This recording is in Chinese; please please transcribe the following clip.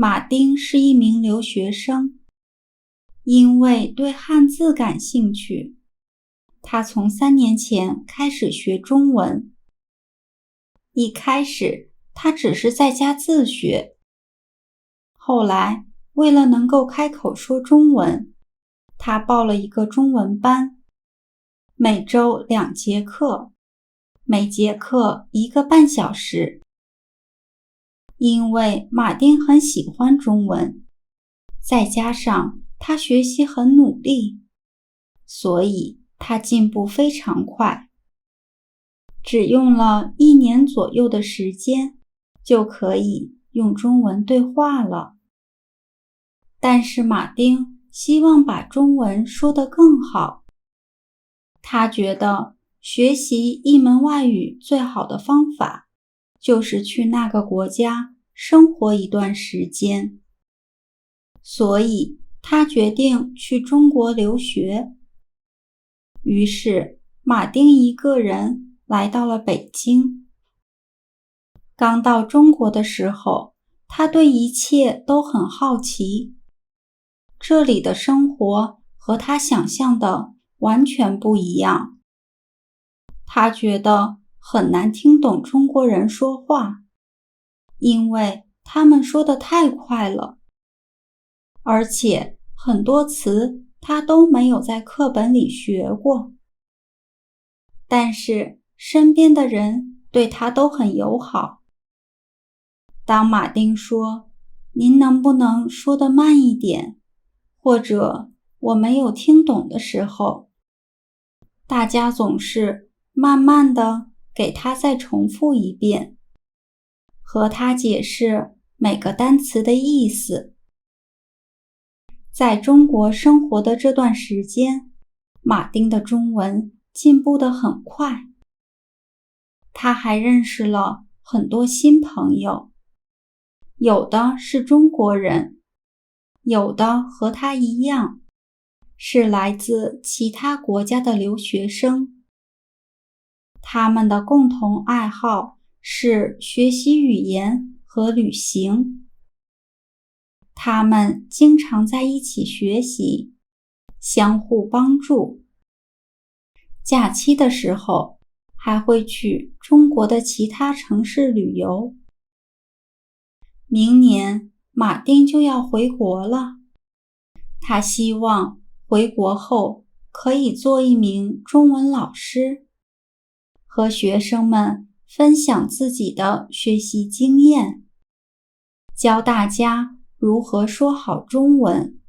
马丁是一名留学生，因为对汉字感兴趣，他从3年前开始学中文。一开始，他只是在家自学，后来为了能够开口说中文，他报了一个中文班，每周2节课，每节课1个半小时。因为马丁很喜欢中文，再加上他学习很努力，所以他进步非常快。只用了1年左右的时间，就可以用中文对话了。但是马丁希望把中文说得更好。他觉得学习一门外语最好的方法，就是去那个国家生活一段时间。所以他决定去中国留学。于是马丁一个人来到了北京。刚到中国的时候，他对一切都很好奇。这里的生活和他想象的完全不一样。他觉得很难听懂中国人说话，因为他们说得太快了，而且很多词他都没有在课本里学过。但是身边的人对他都很友好。当马丁说，您能不能说得慢一点，或者我没有听懂的时候，大家总是慢慢地给他再重复一遍，和他解释每个单词的意思。在中国生活的这段时间，马丁的中文进步得很快。他还认识了很多新朋友，有的是中国人，有的和他一样，是来自其他国家的留学生。他们的共同爱好是学习语言和旅行。他们经常在一起学习，相互帮助。假期的时候，还会去中国的其他城市旅游。明年，马丁就要回国了。他希望回国后可以做一名中文老师，和学生们分享自己的学习经验，教大家如何说好中文。